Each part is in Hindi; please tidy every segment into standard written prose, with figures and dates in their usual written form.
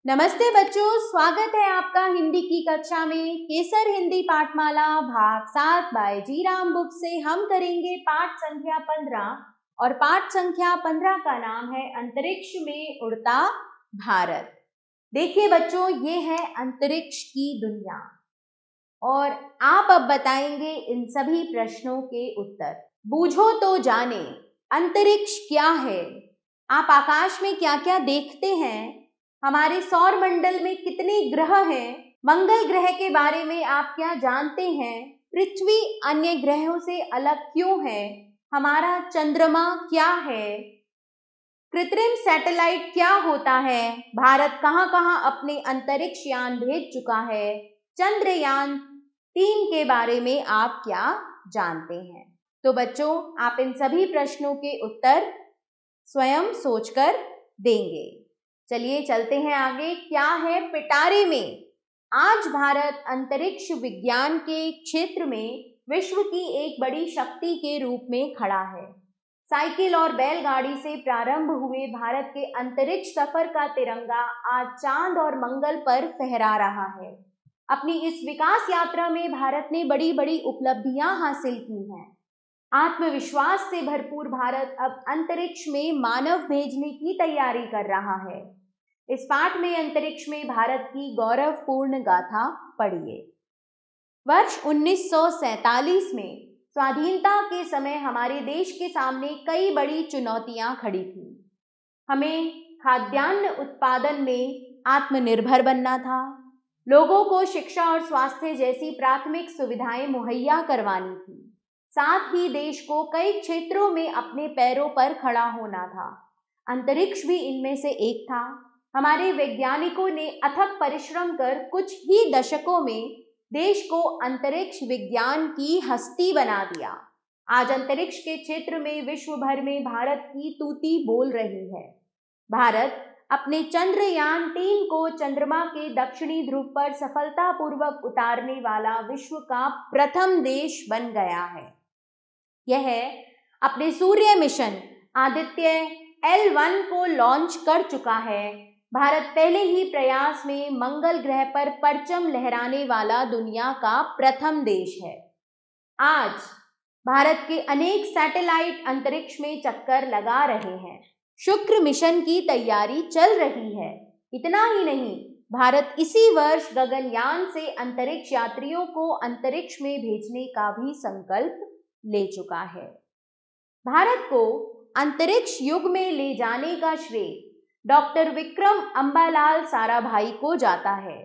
नमस्ते बच्चों, स्वागत है आपका हिंदी की कक्षा में। केसर हिंदी पाठमाला भाग 7 बाय जी राम बुक से हम करेंगे पाठ संख्या 15 और पाठ संख्या 15 का नाम है अंतरिक्ष में उड़ता भारत। देखिए बच्चों, ये है अंतरिक्ष की दुनिया और आप अब बताएंगे इन सभी प्रश्नों के उत्तर। बूझो तो जाने अंतरिक्ष क्या है। आप आकाश में क्या क्या देखते हैं, हमारे सौर मंडल में कितने ग्रह हैं, मंगल ग्रह के बारे में आप क्या जानते हैं, पृथ्वी अन्य ग्रहों से अलग क्यों है, हमारा चंद्रमा क्या है, कृत्रिम सैटेलाइट क्या होता है, भारत कहां कहां अपने अंतरिक्ष यान भेज चुका है, चंद्रयान 3 के बारे में आप क्या जानते हैं। तो बच्चों, आप इन सभी प्रश्नों के उत्तर स्वयं सोचकर देंगे। चलिए चलते हैं आगे। क्या है पिटारे में? आज भारत अंतरिक्ष विज्ञान के क्षेत्र में विश्व की एक बड़ी शक्ति के रूप में खड़ा है। साइकिल और बैलगाड़ी से प्रारंभ हुए भारत के अंतरिक्ष सफर का तिरंगा आज चांद और मंगल पर फहरा रहा है। अपनी इस विकास यात्रा में भारत ने बड़ी बड़ी उपलब्धियां हासिल की हैं। आत्मविश्वास से भरपूर भारत अब अंतरिक्ष में मानव भेजने की तैयारी कर रहा है। इस पाठ में अंतरिक्ष में भारत की गौरवपूर्ण गाथा पढ़िए। वर्ष 1947 में स्वाधीनता के समय हमारे देश के सामने कई बड़ी चुनौतियां खड़ी थी। हमें खाद्यान्न उत्पादन में आत्मनिर्भर बनना था, लोगों को शिक्षा और स्वास्थ्य जैसी प्राथमिक सुविधाएं मुहैया करवानी थी, साथ ही देश को कई क्षेत्रों में अपने पैरों पर खड़ा होना था। अंतरिक्ष भी इनमें से एक था। हमारे वैज्ञानिकों ने अथक परिश्रम कर कुछ ही दशकों में देश को अंतरिक्ष विज्ञान की हस्ती बना दिया। आज अंतरिक्ष के क्षेत्र में विश्व भर में भारत की तूती बोल रही है। भारत अपने चंद्रयान 3 को चंद्रमा के दक्षिणी ध्रुव पर सफलतापूर्वक उतारने वाला विश्व का प्रथम देश बन गया है। यह अपने सूर्य मिशन आदित्य L1 को लॉन्च कर चुका है। भारत पहले ही प्रयास में मंगल ग्रह पर परचम लहराने वाला दुनिया का प्रथम देश है। आज भारत के अनेक सैटेलाइट अंतरिक्ष में चक्कर लगा रहे हैं। शुक्र मिशन की तैयारी चल रही है। इतना ही नहीं, भारत इसी वर्ष गगनयान से अंतरिक्ष यात्रियों को अंतरिक्ष में भेजने का भी संकल्प ले चुका है। भारत को अंतरिक्ष युग में ले जाने का श्रेय डॉक्टर विक्रम अंबालाल साराभाई को जाता है।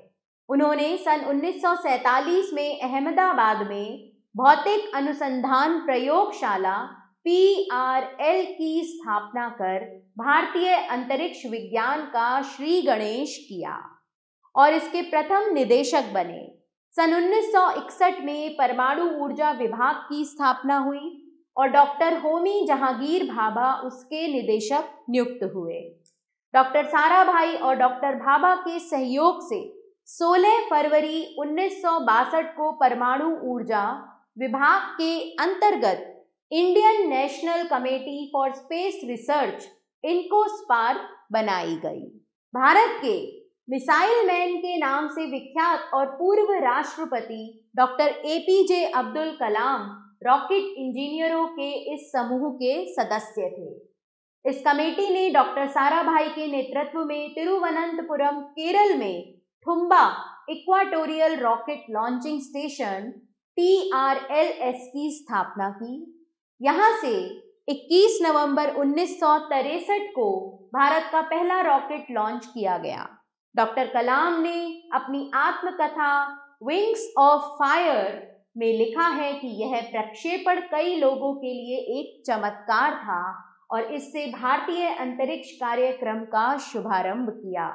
उन्होंने सन 1947 में अहमदाबाद में भौतिक अनुसंधान प्रयोगशाला PRL की स्थापना कर भारतीय अंतरिक्ष विज्ञान का श्री गणेश किया और इसके प्रथम निदेशक बने। सन 1961 में परमाणु ऊर्जा विभाग की स्थापना हुई और डॉक्टर होमी जहांगीर भाभा उसके निदेशक नियुक्त हुए। डॉक्टर साराभाई और डॉक्टर भाभा के सहयोग से 16 फरवरी 1962 को परमाणु ऊर्जा विभाग के अंतर्गत Indian National Committee for Space Research INCOSPAR बनाई गई। भारत के मिसाइल मैन के नाम से विख्यात और पूर्व राष्ट्रपति doctor APJ Abdul Kalam rocket इंजीनियरों के इस समूह के सदस्य थे। इस कमेटी ने डॉक्टर साराभाई के नेतृत्व में तिरुवनंतपुरम केरल में Thumba equatorial rocket launching station TRLS की स्थापना की। यहाँ से 21 नवंबर 1963 को भारत का पहला रॉकेट लॉन्च किया गया। डॉक्टर कलाम ने अपनी आत्मकथा विंग्स ऑफ फायर में लिखा है कि यह प्रक्षेपण कई लोगों के लिए एक चमत्कार था और इससे भारतीय अंतरिक्ष कार्यक्रम का शुभारंभ किया।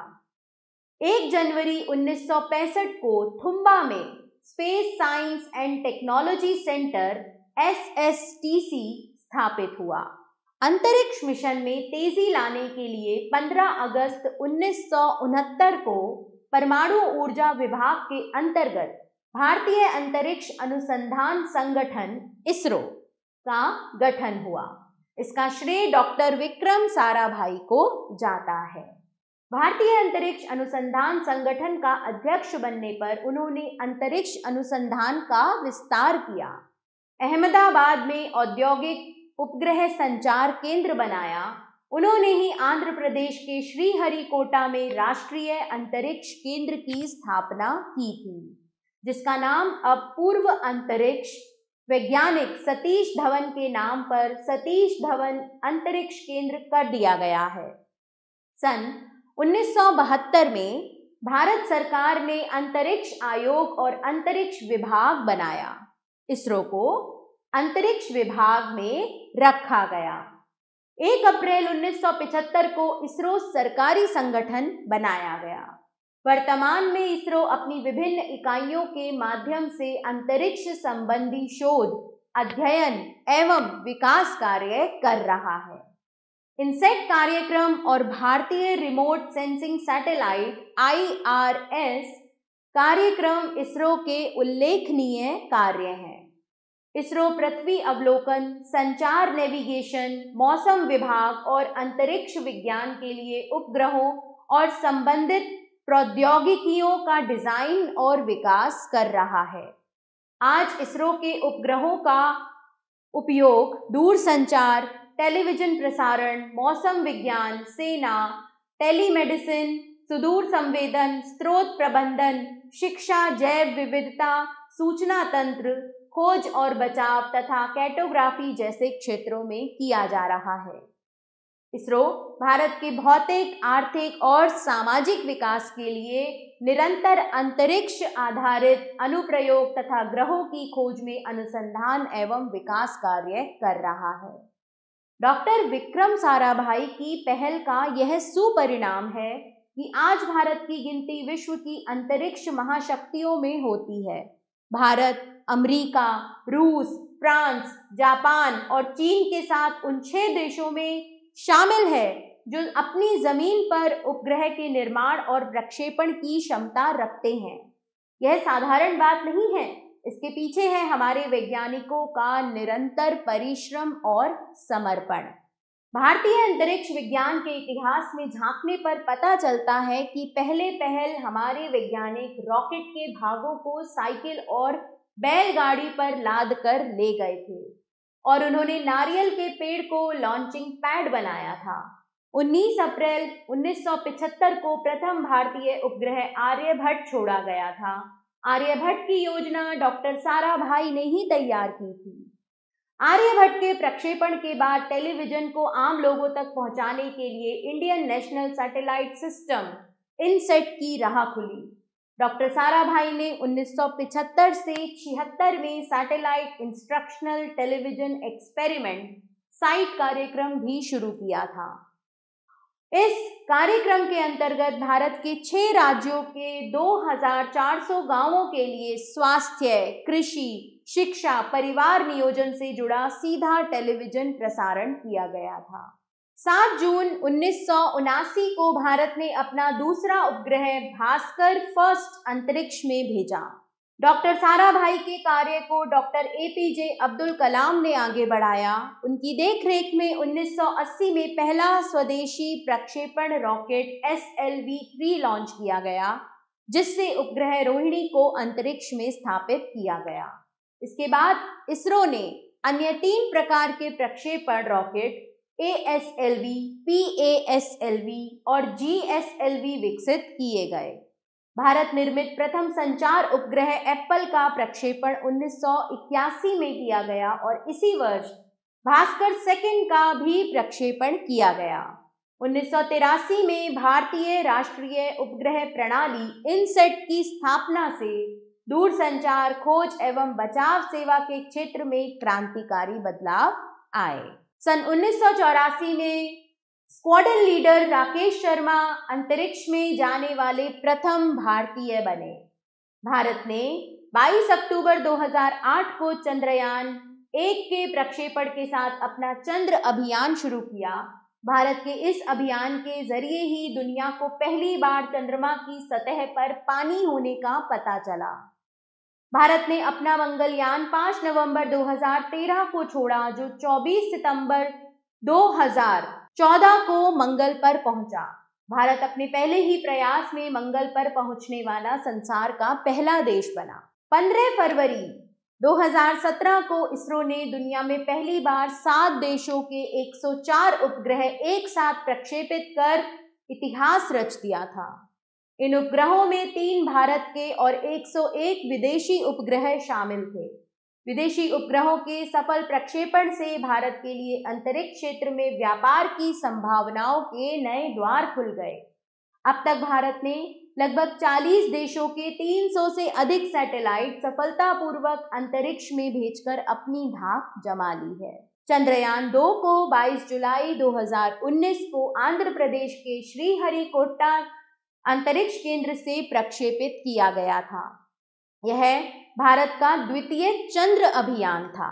1 जनवरी 1965 को थुम्बा में space science and technology centre SSTC स्थापित हुआ। अंतरिक्ष मिशन में तेजी लाने के लिए 15 अगस्त 1969 को परमाणु ऊर्जा विभाग के अंतर्गत भारतीय अंतरिक्ष अनुसंधान संगठन ISRO का गठन हुआ। इसका श्रेय डॉक्टर विक्रम साराभाई को जाता है। भारतीय अंतरिक्ष अनुसंधान संगठन का अध्यक्ष बनने पर उन्होंने अंतरिक्ष अनुसंधान का विस्तार किया। अहमदाबाद में औद्योगिक उपग्रह संचार केंद्र बनाया। उन्होंने ही आंध्र प्रदेश के श्रीहरिकोटा में राष्ट्रीय अंतरिक्ष केंद्र की स्थापना की थी, जिसका नाम अब पूर्व अंतरिक्ष वैज्ञानिक सतीश धवन के नाम पर सतीश धवन अंतरिक्ष केंद्र कर दिया गया है। सन 1972 में भारत सरकार ने अंतरिक्ष आयोग और अंतरिक्ष विभाग बनाया। इसरो को अंतरिक्ष विभाग में रखा गया। 1 अप्रैल 1975 को इसरो सरकारी संगठन बनाया गया। वर्तमान में इसरो अपनी विभिन्न इकाइयों के माध्यम से अंतरिक्ष संबंधी शोध, अध्ययन एवं विकास कार्य कर रहा है। इनसेट कार्यक्रम और भारतीय रिमोट सेंसिंग सैटेलाइट IRS कार्यक्रम इसरो के उल्लेखनीय कार्य हैं। इसरो पृथ्वी अवलोकन, संचार नेविगेशन, मौसम विभाग और अंतरिक्ष विज्ञान के लिए उपग्रहों और संबंधित प्रौद्योगिकियों का डिजाइन और विकास कर रहा है। आज इसरो के उपग्रहों का उपयोग दूरसंचार, टेलीविजन प्रसारण, मौसम विज्ञान, सेना, टेलीमेडिसिन, सुदूर संवेदन, स्रोत प्रबंधन, शिक्षा, जैव विविधता, सूचना तंत्र, खोज और बचाव तथा कैटोग्राफी जैसे क्षेत्रों में किया जा रहा है। इसरो भारत के भौतिक, आर्थिक और सामाजिक विकास के लिए निरंतर अंतरिक्ष आधारित अनुप्रयोग तथा ग्रहों की खोज में अनुसंधान एवं विकास कार्य कर रहा है। डॉक्टर विक्रम साराभाई की पहल का यह सुपरिणाम है कि आज भारत की गिनती विश्व की अंतरिक्ष महाशक्तियों में होती है। भारत अमेरिका, रूस, फ्रांस, जापान और चीन के साथ उन 6 देशों में शामिल है जो अपनी जमीन पर उपग्रह के निर्माण और प्रक्षेपण की क्षमता रखते हैं। यह साधारण बात नहीं है। इसके पीछे है हमारे वैज्ञानिकों का निरंतर परिश्रम और समर्पण। भारतीय अंतरिक्ष विज्ञान के इतिहास में झांकने पर पता चलता है कि पहल हमारे वैज्ञानिक रॉकेट के भागों को साइकिल और बैलगाड़ी पर लाद कर ले गए थे और उन्होंने नारियल के पेड़ को लॉन्चिंग पैड बनाया था। 19 अप्रैल 1975 को प्रथम भारतीय उपग्रह आर्यभट्ट छोड़ा गया था। आर्यभट्ट की योजना डॉक्टर साराभाई ने ही तैयार की थी। आर्यभट्ट के प्रक्षेपण के बाद टेलीविजन को आम लोगों तक पहुंचाने के लिए Indian national satellite system INSAT की राह खुली। डॉक्टर साराभाई ने 1975 से 76 में satellite instructional television experiment site कार्यक्रम भी शुरू किया था। इस कार्यक्रम के अंतर्गत भारत के 6 राज्यों के 2400 गांवों के लिए स्वास्थ्य, कृषि, शिक्षा, परिवार नियोजन से जुड़ा सीधा टेलीविजन प्रसारण किया गया था। 7 जून 1979 को भारत ने अपना दूसरा उपग्रह भास्कर फर्स्ट अंतरिक्ष में भेजा। डॉक्टर साराभाई के कार्य को डॉक्टर APJ अब्दुल कलाम ने आगे बढ़ाया। उनकी देखरेख में 1980 में पहला स्वदेशी प्रक्षेपण रॉकेट SLV-3 लॉन्च किया गया, जिससे उपग्रह रोहिणी को अंतरिक्ष में स्थापित किया गया। इसके बाद इसरो ने अन्य 3 प्रकार के प्रक्षेपण रॉकेट ASLV, PASLV और GSLV विकसित किए गए। भारत निर्मित प्रथम संचार उपग्रह एप्पल का प्रक्षेपण 1981 में किया गया और इसी वर्ष भास्कर सेकंड का भी प्रक्षेपण किया गया। 1983 में भारतीय राष्ट्रीय उपग्रह प्रणाली इनसेट की स्थापना से दूरसंचार, खोज एवं बचाव सेवा के क्षेत्र में क्रांतिकारी बदलाव आए। सन 1984 में स्क्वाड्रन लीडर राकेश शर्मा अंतरिक्ष में जाने वाले प्रथम भारतीय बने। भारत ने 22 अक्टूबर 2008 को चंद्रयान 1 के प्रक्षेपण के साथ अपना चंद्र अभियान शुरू किया। भारत के इस अभियान के जरिए ही दुनिया को पहली बार चंद्रमा की सतह पर पानी होने का पता चला। भारत ने अपना मंगलयान 5 नवंबर 2013 को छोड़ा, जो 24 सितंबर 2014 को मंगल पर पहुंचा। भारत अपने पहले ही प्रयास में मंगल पर पहुंचने वाला संसार का पहला देश बना। 15 फरवरी 2017 को इसरो ने दुनिया में पहली बार 7 देशों के 104 उपग्रह एक साथ प्रक्षेपित कर इतिहास रच दिया था। इन उपग्रहों में 3 भारत के और 101 विदेशी उपग्रह शामिल थे। विदेशी उपग्रहों के सफल प्रक्षेपण से भारत के लिए अंतरिक्ष क्षेत्र में व्यापार की संभावनाओं के नए द्वार खुल गए। अब तक भारत ने लगभग 40 देशों के 300 से अधिक सैटेलाइट सफलतापूर्वक अंतरिक्ष में भेजकर अपनी धाक जमा ली है। चंद्रयान 2 को 22 जुलाई 2019 को आंध्र प्रदेश के श्रीहरिकोटा अंतरिक्ष केंद्र से प्रक्षेपित किया गया था। यह भारत का द्वितीय चंद्र अभियान था।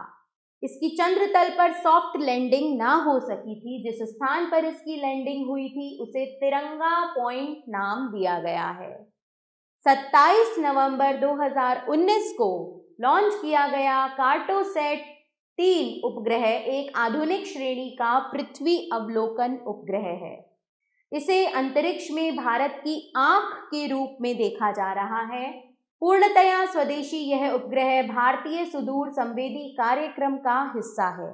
इसकी चंद्र तल पर सॉफ्ट लैंडिंग ना हो सकी थी। जिस स्थान पर इसकी लैंडिंग हुई थी उसे तिरंगा पॉइंट नाम दिया गया है। 27 नवंबर 2019 को लॉन्च किया गया कार्टोसैट 3 उपग्रह एक आधुनिक श्रेणी का पृथ्वी अवलोकन उपग्रह है। इसे अंतरिक्ष में भारत की आंख के रूप में देखा जा रहा है। पूर्णतया स्वदेशी यह उपग्रह भारतीय सुदूर संवेदी कार्यक्रम का हिस्सा है।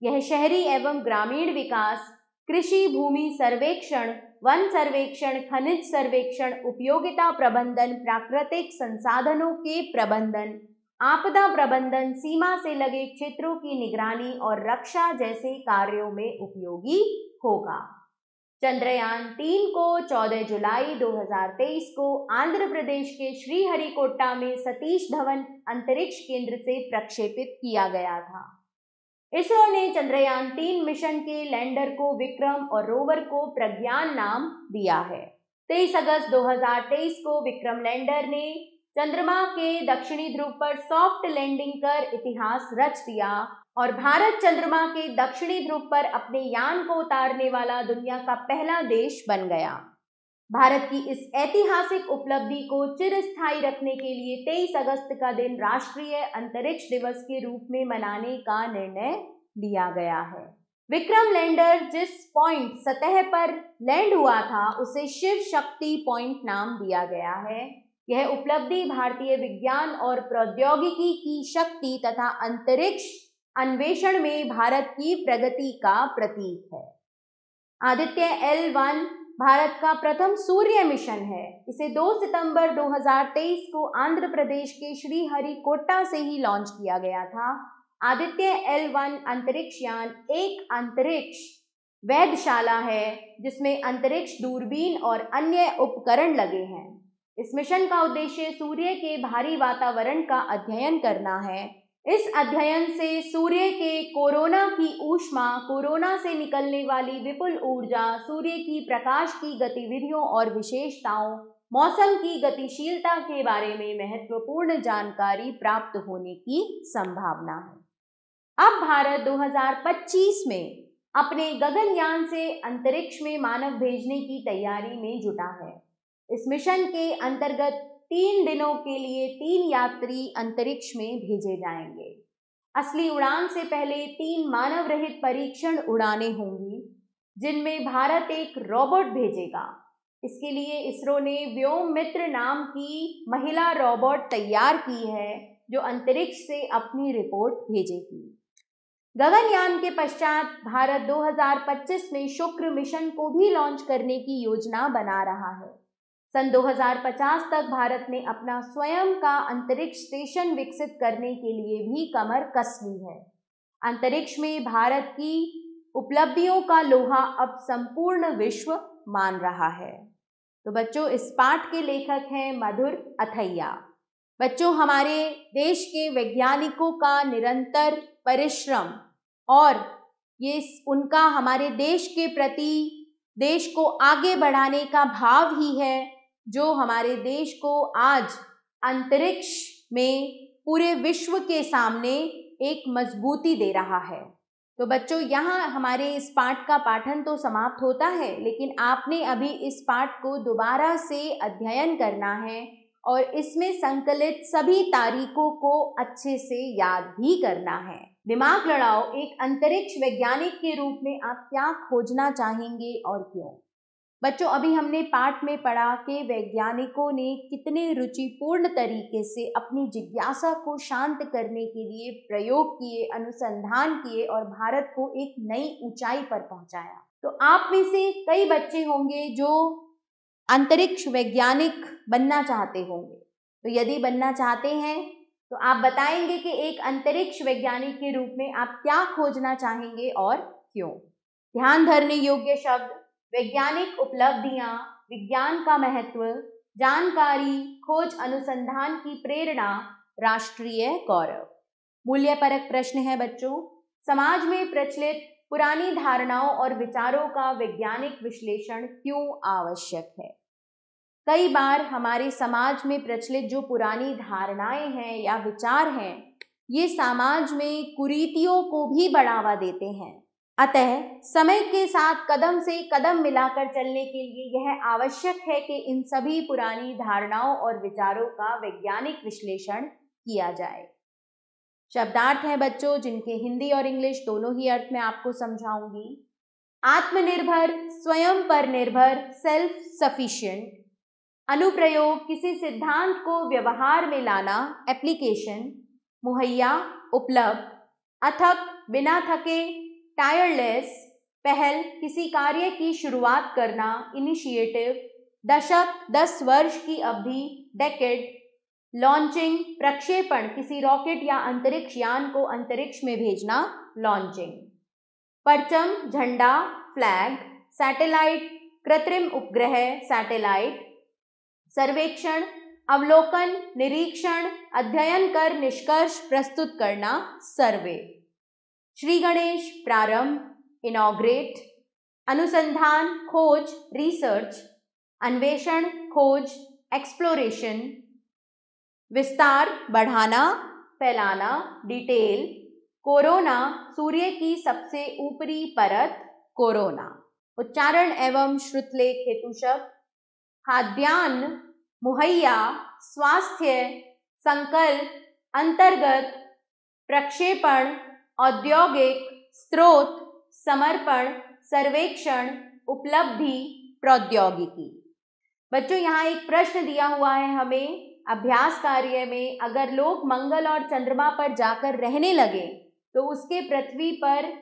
यह शहरी एवं ग्रामीण विकास, कृषि भूमि सर्वेक्षण, वन सर्वेक्षण, खनिज सर्वेक्षण, उपयोगिता प्रबंधन, प्राकृतिक संसाधनों के प्रबंधन, आपदा प्रबंधन, सीमा से लगे क्षेत्रों की निगरानी और रक्षा जैसे कार्यों में उपयोगी होगा। चंद्रयान 3 को 14 जुलाई 2023 को आंध्र प्रदेश के श्रीहरिकोटा में सतीश धवन अंतरिक्ष केंद्र से प्रक्षेपित किया गया था। इसरो ने चंद्रयान 3 मिशन के लैंडर को विक्रम और रोवर को प्रज्ञान नाम दिया है। 23 अगस्त 2023 को विक्रम लैंडर ने चंद्रमा के दक्षिणी ध्रुव पर सॉफ्ट लैंडिंग कर इतिहास रच दिया और भारत चंद्रमा के दक्षिणी ध्रुव पर अपने यान को उतारने वाला दुनिया का पहला देश बन गया। भारत की इस ऐतिहासिक उपलब्धि को चिरस्थायी रखने के लिए 23 अगस्त का दिन राष्ट्रीय अंतरिक्ष दिवस के रूप में मनाने का निर्णय लिया गया है। विक्रम लैंडर जिस पॉइंट सतह पर लैंड हुआ था उसे शिव शक्ति पॉइंट नाम दिया गया है। यह उपलब्धि भारतीय विज्ञान और प्रौद्योगिकी की शक्ति तथा अंतरिक्ष अन्वेषण में भारत की प्रगति का प्रतीक है। आदित्य L1 भारत का प्रथम सूर्य मिशन है। इसे 2 सितंबर 2023 को आंध्र प्रदेश के श्रीहरिकोटा से ही लॉन्च किया गया था। आदित्य L1 अंतरिक्ष यान एक अंतरिक्ष वेधशाला है जिसमें अंतरिक्ष दूरबीन और अन्य उपकरण लगे हैं। इस मिशन का उद्देश्य सूर्य के भारी वातावरण का अध्ययन करना है। इस अध्ययन से सूर्य के कोरोना की ऊष्मा, कोरोना से निकलने वाली विपुल ऊर्जा, सूर्य की प्रकाश की गतिविधियों और विशेषताओं, मौसम की गतिशीलता के बारे में महत्वपूर्ण जानकारी प्राप्त होने की संभावना है। अब भारत 2025 में अपने गगनयान से अंतरिक्ष में मानव भेजने की तैयारी में जुटा है। इस मिशन के अंतर्गत 3 दिनों के लिए 3 यात्री अंतरिक्ष में भेजे जाएंगे। असली उड़ान से पहले 3 मानव रहित परीक्षण उड़ानें होंगी जिनमें भारत एक रोबोट भेजेगा। इसके लिए इसरो ने व्योम मित्र नाम की महिला रोबोट तैयार की है जो अंतरिक्ष से अपनी रिपोर्ट भेजेगी। गगनयान के पश्चात भारत 2025 में शुक्र मिशन को भी लॉन्च करने की योजना बना रहा है। सन 2050 तक भारत ने अपना स्वयं का अंतरिक्ष स्टेशन विकसित करने के लिए भी कमर कस ली है। अंतरिक्ष में भारत की उपलब्धियों का लोहा अब संपूर्ण विश्व मान रहा है। तो बच्चों, इस पाठ के लेखक हैं मधुर अथैया। बच्चों, हमारे देश के वैज्ञानिकों का निरंतर परिश्रम और ये उनका हमारे देश के प्रति, देश को आगे बढ़ाने का भाव ही है जो हमारे देश को आज अंतरिक्ष में पूरे विश्व के सामने एक मजबूती दे रहा है। तो बच्चों, यहाँ हमारे इस पाठ का पाठन तो समाप्त होता है, लेकिन आपने अभी इस पाठ को दोबारा से अध्ययन करना है और इसमें संकलित सभी तारीखों को अच्छे से याद भी करना है। दिमाग लड़ाओ, एक अंतरिक्ष वैज्ञानिक के रूप में आप क्या खोजना चाहेंगे और क्यों? बच्चों अभी हमने पाठ में पढ़ा कि वैज्ञानिकों ने कितने रुचिपूर्ण तरीके से अपनी जिज्ञासा को शांत करने के लिए प्रयोग किए, अनुसंधान किए और भारत को एक नई ऊंचाई पर पहुंचाया। तो आप में से कई बच्चे होंगे जो अंतरिक्ष वैज्ञानिक बनना चाहते होंगे। तो यदि बनना चाहते हैं तो आप बताएंगे कि एक अंतरिक्ष वैज्ञानिक के रूप में आप क्या खोजना चाहेंगे और क्यों। ध्यान धरने योग्य शब्द: वैज्ञानिक उपलब्धियां, विज्ञान का महत्व, जानकारी, खोज, अनुसंधान की प्रेरणा, राष्ट्रीय गौरव। मूल्यपरक प्रश्न है बच्चों, समाज में प्रचलित पुरानी धारणाओं और विचारों का वैज्ञानिक विश्लेषण क्यों आवश्यक है। कई बार हमारे समाज में प्रचलित जो पुरानी धारणाएं हैं या विचार हैं, ये समाज में कुरीतियों को भी बढ़ावा देते हैं। अतः समय के साथ कदम से कदम मिलाकर चलने के लिए यह आवश्यक है कि इन सभी पुरानी धारणाओं और विचारों का वैज्ञानिक विश्लेषण किया जाए। शब्दार्थ हैं बच्चों जिनके हिंदी और इंग्लिश दोनों ही अर्थ में आपको समझाऊंगी। आत्मनिर्भर, स्वयं पर निर्भर, सेल्फ सफिशिएंट। अनुप्रयोग: किसी सिद्धांत को व्यवहार में लाना, एप्लीकेशन। मुहैया, उपलब्ध। अथक, बिना थके, टायरलेस। पहल: किसी कार्य की शुरुआत करना, इनिशिएटिव। दशक, 10 वर्ष की अवधि, डेकेड। लॉन्चिंग, प्रक्षेपण: किसी रॉकेट या अंतरिक्ष यान को अंतरिक्ष में भेजना, लॉन्चिंग। परचम, झंडा, फ्लैग। सैटेलाइट, कृत्रिम उपग्रह, सैटेलाइट। सर्वेक्षण: अवलोकन, निरीक्षण, अध्ययन कर निष्कर्ष प्रस्तुत करना, सर्वे। श्री गणेश, प्रारंभ, इनॉग्रेट। अनुसंधान, खोज, रिसर्च। अन्वेषण, खोज, एक्सप्लोरेशन। विस्तार, बढ़ाना, फैलाना, डिटेल। कोरोना, सूर्य की सबसे ऊपरी परत, कोरोना। उच्चारण एवं श्रुतलेख हेतु शब्द: खाद्यान्न, मुहैया, स्वास्थ्य, संकल्प, अंतर्गत, प्रक्षेपण, औद्योगिक, स्रोत, समर्पण, सर्वेक्षण, उपलब्धि, प्रौद्योगिकी। बच्चों यहाँ एक प्रश्न दिया हुआ है हमें अभ्यास कार्य में, अगर लोग मंगल और चंद्रमा पर जाकर रहने लगे तो उसके पृथ्वी पर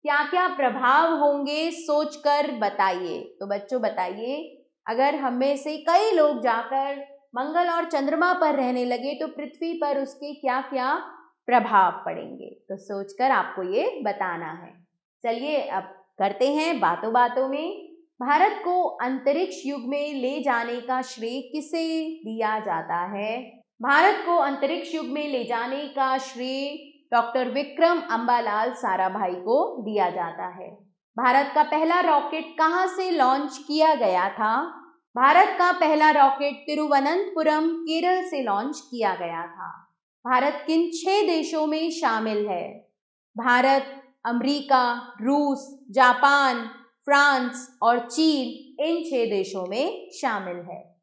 क्या क्या प्रभाव होंगे, सोचकर बताइए। तो बच्चों बताइए, अगर हम में से कई लोग जाकर मंगल और चंद्रमा पर रहने लगे तो पृथ्वी पर उसके क्या क्या प्रभाव पड़ेंगे। तो सोचकर आपको ये बताना है। चलिए अब करते हैं बातों बातों में। भारत को अंतरिक्ष युग में ले जाने का श्रेय किसे दिया जाता है? भारत को अंतरिक्ष युग में ले जाने का श्रेय डॉक्टर विक्रम अम्बालाल साराभाई को दिया जाता है। भारत का पहला रॉकेट कहाँ से लॉन्च किया गया था? भारत का पहला रॉकेट तिरुवनंतपुरम, केरल से लॉन्च किया गया था। भारत किन 6 देशों में शामिल है? भारत, अमेरिका, रूस, जापान, फ्रांस और चीन इन 6 देशों में शामिल है।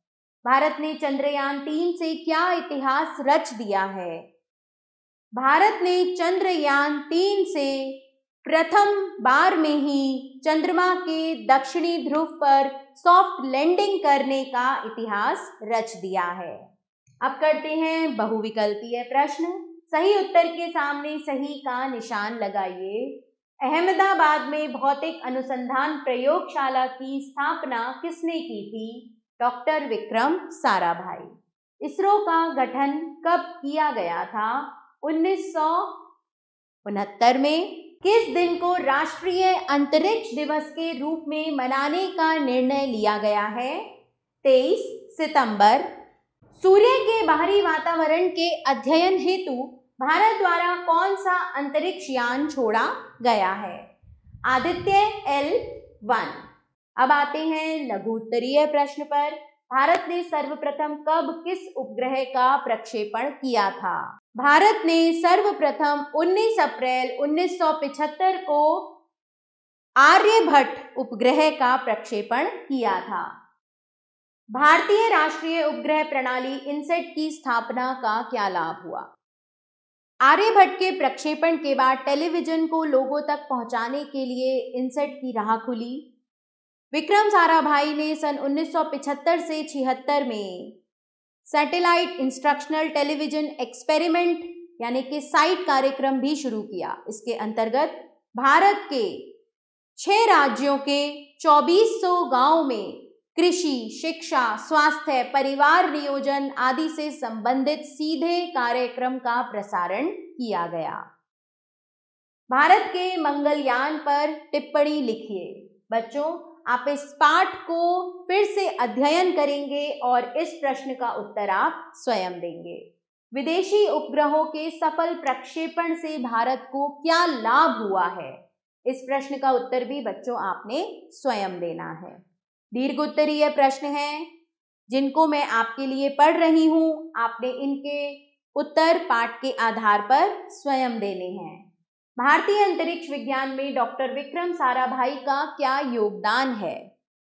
भारत ने चंद्रयान 3 से क्या इतिहास रच दिया है? भारत ने चंद्रयान 3 से प्रथम बार में ही चंद्रमा के दक्षिणी ध्रुव पर सॉफ्ट लैंडिंग करने का इतिहास रच दिया है। अब करते हैं बहुविकल्पीय प्रश्न। सही उत्तर के सामने सही का निशान लगाइए। अहमदाबाद में भौतिक अनुसंधान प्रयोगशाला की स्थापना किसने की थी? डॉक्टर विक्रम साराभाई। इसरो का गठन कब किया गया था? 1969 में। किस दिन को राष्ट्रीय अंतरिक्ष दिवस के रूप में मनाने का निर्णय लिया गया है? 23 सितंबर। सूर्य के बाहरी वातावरण के अध्ययन हेतु भारत द्वारा कौन सा अंतरिक्ष यान छोड़ा गया है? आदित्य L1। अब आते हैं लघु उत्तरीय प्रश्न पर। भारत ने सर्वप्रथम कब किस उपग्रह का प्रक्षेपण किया था? भारत ने सर्वप्रथम 19 अप्रैल 1975 को आर्यभट्ट उपग्रह का प्रक्षेपण किया था। भारतीय राष्ट्रीय उपग्रह प्रणाली इनसेट की स्थापना का क्या लाभ हुआ? आर्यभट्ट के प्रक्षेपण के बाद टेलीविजन को लोगों तक पहुंचाने के लिए इनसेट की राह खुली। विक्रम साराभाई ने सन 1975 से 76 में सैटेलाइट इंस्ट्रक्शनल टेलीविजन एक्सपेरिमेंट यानी कि साइट कार्यक्रम भी शुरू किया। इसके अंतर्गत भारत के 6 राज्यों के 2400 गांव में कृषि, शिक्षा, स्वास्थ्य, परिवार नियोजन आदि से संबंधित सीधे कार्यक्रम का प्रसारण किया गया। भारत के मंगलयान पर टिप्पणी लिखिए। बच्चों, आप इस पाठ को फिर से अध्ययन करेंगे और इस प्रश्न का उत्तर आप स्वयं देंगे। विदेशी उपग्रहों के सफल प्रक्षेपण से भारत को क्या लाभ हुआ है? इस प्रश्न का उत्तर भी बच्चों आपने स्वयं देना है। दीर्घ उत्तरीय प्रश्न हैं जिनको मैं आपके लिए पढ़ रही हूं। आपने इनके उत्तर पाठ के आधार पर स्वयं देने हैं। भारतीय अंतरिक्ष विज्ञान में डॉक्टर विक्रम साराभाई का क्या योगदान है?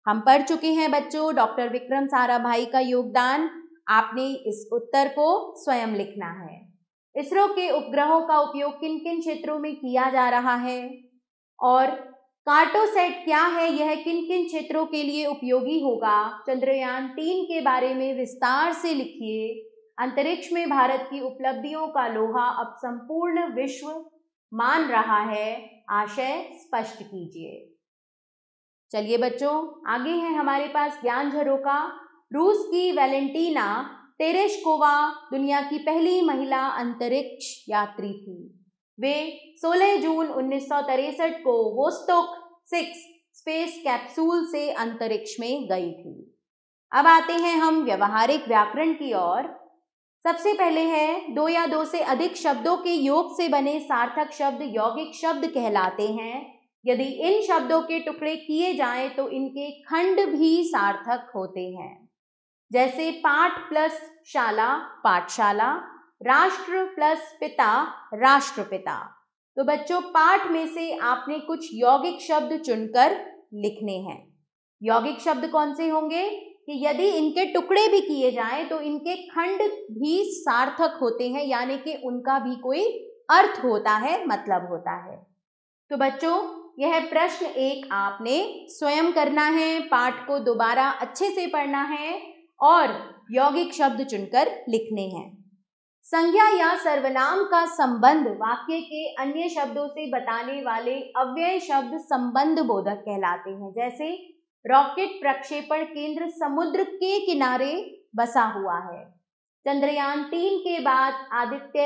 हम पढ़ चुके हैं बच्चों डॉक्टर विक्रम साराभाई का योगदान। आपने इस उत्तर को स्वयं लिखना है। इसरो के उपग्रहों का उपयोग किन किन क्षेत्रों में किया जा रहा है और कार्टोसैट क्या है, यह किन किन क्षेत्रों के लिए उपयोगी होगा? चंद्रयान 3 के बारे में विस्तार से लिखिए। अंतरिक्ष में भारत की उपलब्धियों का लोहा अब संपूर्ण विश्व मान रहा है, आशय स्पष्ट कीजिए। चलिए बच्चों, आगे है हमारे पास ज्ञान झरोका। रूस की वैलेंटीना तेरेशकोवा दुनिया की पहली महिला अंतरिक्ष यात्री थी। वे 16 जून 1963 को वोस्टोक 6 स्पेस कैप्सूल से अंतरिक्ष में गई थी। अब आते हैं हम व्यवहारिक व्याकरण की ओर। सबसे पहले है 2 या 2 से अधिक शब्दों के योग से बने सार्थक शब्द यौगिक शब्द कहलाते हैं। यदि इन शब्दों के टुकड़े किए जाएं तो इनके खंड भी सार्थक होते हैं। जैसे पाठ प्लस शाला पाठशाला, राष्ट्र प्लस पिता राष्ट्रपिता। तो बच्चों, पाठ में से आपने कुछ यौगिक शब्द चुनकर लिखने हैं। यौगिक शब्द कौन से होंगे कि यदि इनके टुकड़े भी किए जाएं तो इनके खंड भी सार्थक होते हैं, यानी कि उनका भी कोई अर्थ होता है, मतलब होता है। तो बच्चों, यह प्रश्न 1 आपने स्वयं करना है। पाठ को दोबारा अच्छे से पढ़ना है और यौगिक शब्द चुनकर लिखने हैं। संज्ञा या सर्वनाम का संबंध वाक्य के अन्य शब्दों से बताने वाले अव्यय शब्द संबंध बोधक कहलाते हैं। जैसे रॉकेट प्रक्षेपण केंद्र समुद्र के किनारे बसा हुआ है। चंद्रयान 3 के बाद आदित्य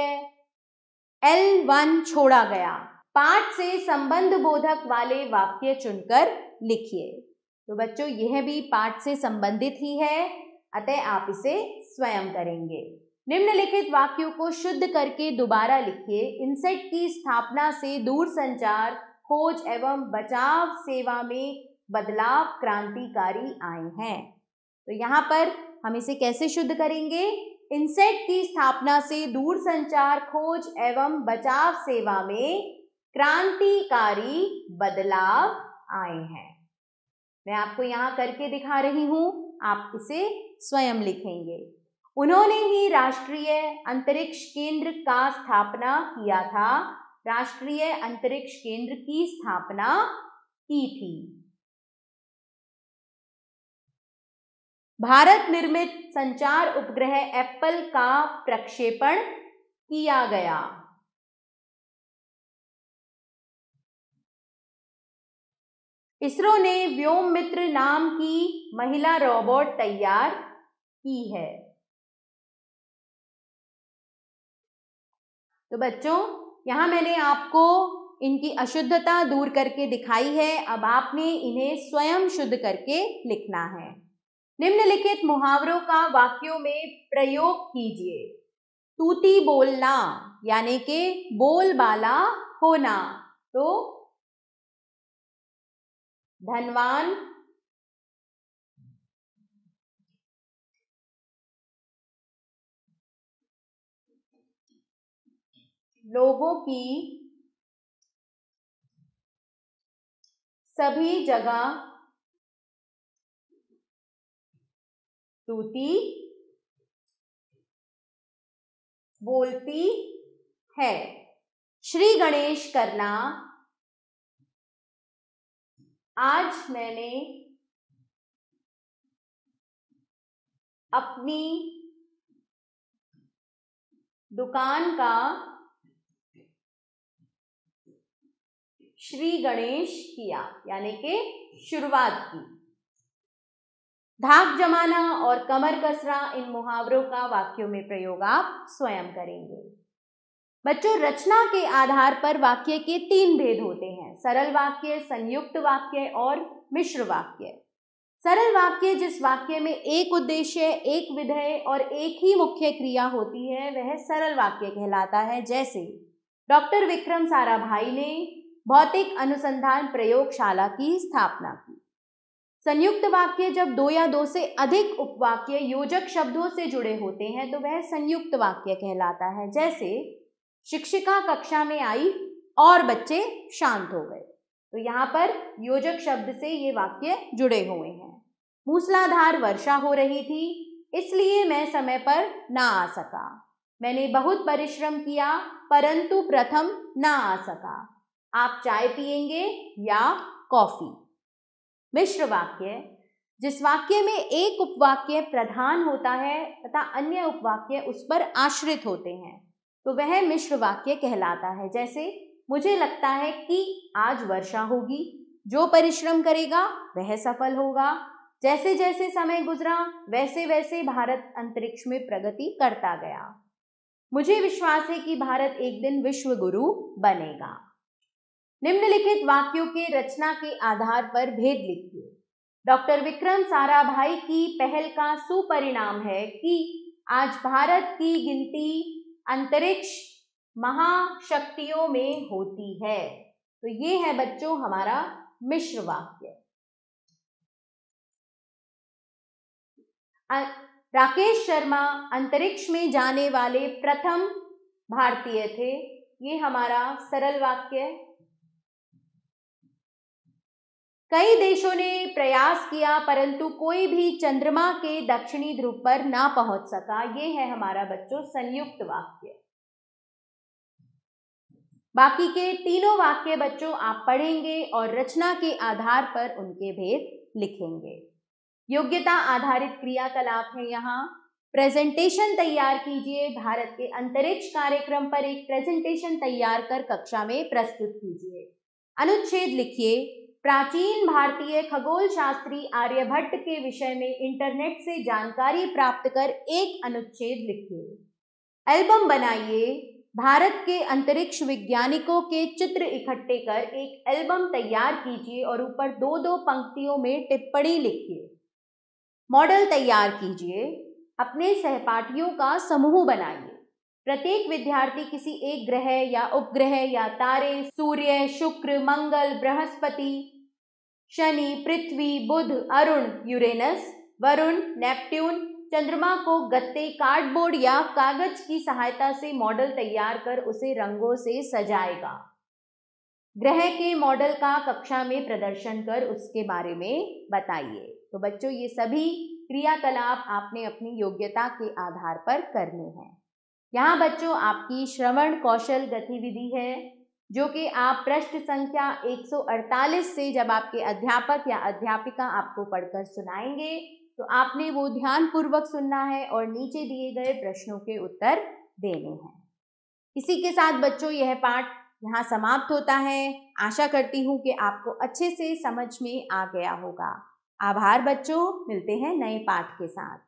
L1 छोड़ा गया। पाठ से संबंध बोधक वाले वाक्य चुनकर लिखिए। तो बच्चों, यह भी पाठ से संबंधित ही है, अतः आप इसे स्वयं करेंगे। निम्नलिखित वाक्यों को शुद्ध करके दोबारा लिखिए। इनसेट की स्थापना से दूरसंचार, खोज एवं बचाव सेवा में बदलाव क्रांतिकारी आए हैं। तो यहाँ पर हम इसे कैसे शुद्ध करेंगे? इनसेट की स्थापना से दूरसंचार, खोज एवं बचाव सेवा में क्रांतिकारी बदलाव आए हैं। मैं आपको यहाँ करके दिखा रही हूँ, आप इसे स्वयं लिखेंगे। उन्होंने ही राष्ट्रीय अंतरिक्ष केंद्र का स्थापना किया था। राष्ट्रीय अंतरिक्ष केंद्र की स्थापना की थी। भारत निर्मित संचार उपग्रह एप्पल का प्रक्षेपण किया गया। इसरो ने व्योम मित्र नाम की महिला रोबोट तैयार की है। तो बच्चों, यहाँ मैंने आपको इनकी अशुद्धता दूर करके दिखाई है। अब आपने इन्हें स्वयं शुद्ध करके लिखना है। निम्नलिखित मुहावरों का वाक्यों में प्रयोग कीजिए। तूती बोलना यानी कि बोलबाला होना। तो धनवान लोगों की सभी जगह तूती बोलती है। श्री गणेश करना। आज मैंने अपनी दुकान का श्री गणेश किया, यानी कि शुरुआत की। धाक जमाना और कमर कसना, इन मुहावरों का वाक्यों में प्रयोग आप स्वयं करेंगे। बच्चों, रचना के आधार पर वाक्य के 3 भेद होते हैं: सरल वाक्य, संयुक्त वाक्य और मिश्र वाक्य। सरल वाक्य, जिस वाक्य में एक उद्देश्य, एक विधेय और एक ही मुख्य क्रिया होती है, वह सरल वाक्य कहलाता है। जैसे डॉक्टर विक्रम साराभाई ने भौतिक अनुसंधान प्रयोगशाला की स्थापना की। संयुक्त वाक्य, जब 2 या 2 से अधिक उपवाक्य योजक शब्दों से जुड़े होते हैं तो वह संयुक्त वाक्य कहलाता है। जैसे शिक्षिका कक्षा में आई और बच्चे शांत हो गए, तो यहाँ पर योजक शब्द से ये वाक्य जुड़े हुए हैं। मूसलाधार वर्षा हो रही थी, इसलिए मैं समय पर ना आ सका। मैंने बहुत परिश्रम किया, परंतु प्रथम ना आ सका। आप चाय पिएंगे या कॉफी। मिश्र वाक्य, जिस वाक्य में एक उपवाक्य प्रधान होता है तथा अन्य उपवाक्य उस पर आश्रित होते हैं, तो वह मिश्र वाक्य कहलाता है। जैसे मुझे लगता है कि आज वर्षा होगी, जो परिश्रम करेगा वह सफल होगा। जैसे जैसे समय गुजरा वैसे वैसे भारत अंतरिक्ष में प्रगति करता गया। मुझे विश्वास है कि भारत एक दिन विश्व गुरु बनेगा। निम्नलिखित वाक्यों के रचना के आधार पर भेद लिखिए। डॉक्टर विक्रम साराभाई की पहल का सुपरिणाम है कि आज भारत की गिनती अंतरिक्ष महाशक्तियों में होती है। तो ये है बच्चों हमारा मिश्र वाक्य। राकेश शर्मा अंतरिक्ष में जाने वाले प्रथम भारतीय थे, ये हमारा सरल वाक्य। कई देशों ने प्रयास किया परंतु कोई भी चंद्रमा के दक्षिणी ध्रुव पर ना पहुंच सका, ये है हमारा बच्चों संयुक्त वाक्य। बाकी के तीनों वाक्य बच्चों आप पढ़ेंगे और रचना के आधार पर उनके भेद लिखेंगे। योग्यता आधारित क्रियाकलाप है यहाँ। प्रेजेंटेशन तैयार कीजिए। भारत के अंतरिक्ष कार्यक्रम पर एक प्रेजेंटेशन तैयार कर कक्षा में प्रस्तुत कीजिए। अनुच्छेद लिखिए। प्राचीन भारतीय खगोल शास्त्री आर्यभट्ट के विषय में इंटरनेट से जानकारी प्राप्त कर एक अनुच्छेद लिखिए। एल्बम बनाइए। भारत के अंतरिक्ष वैज्ञानिकों के चित्र इकट्ठे कर एक एल्बम तैयार कीजिए और ऊपर 2-2 पंक्तियों में टिप्पणी लिखिए। मॉडल तैयार कीजिए। अपने सहपाठियों का समूह बनाइए। प्रत्येक विद्यार्थी किसी एक ग्रह या उपग्रह या तारे, सूर्य, शुक्र, मंगल, बृहस्पति, शनि, पृथ्वी, बुध, अरुण, यूरेनस, वरुण, नेपट्यून, चंद्रमा को गत्ते, कार्डबोर्ड या कागज की सहायता से मॉडल तैयार कर उसे रंगों से सजाएगा। ग्रह के मॉडल का कक्षा में प्रदर्शन कर उसके बारे में बताइए। तो बच्चों ये सभी क्रियाकलाप आपने अपनी योग्यता के आधार पर करने हैं। यहाँ बच्चों आपकी श्रवण कौशल गतिविधि है जो कि आप पृष्ठ संख्या 148 से जब आपके अध्यापक या अध्यापिका आपको पढ़कर सुनाएंगे तो आपने वो ध्यानपूर्वक सुनना है और नीचे दिए गए प्रश्नों के उत्तर देने हैं। इसी के साथ बच्चों यह पाठ यहाँ समाप्त होता है। आशा करती हूँ कि आपको अच्छे से समझ में आ गया होगा। आभार बच्चों, मिलते हैं नए पाठ के साथ।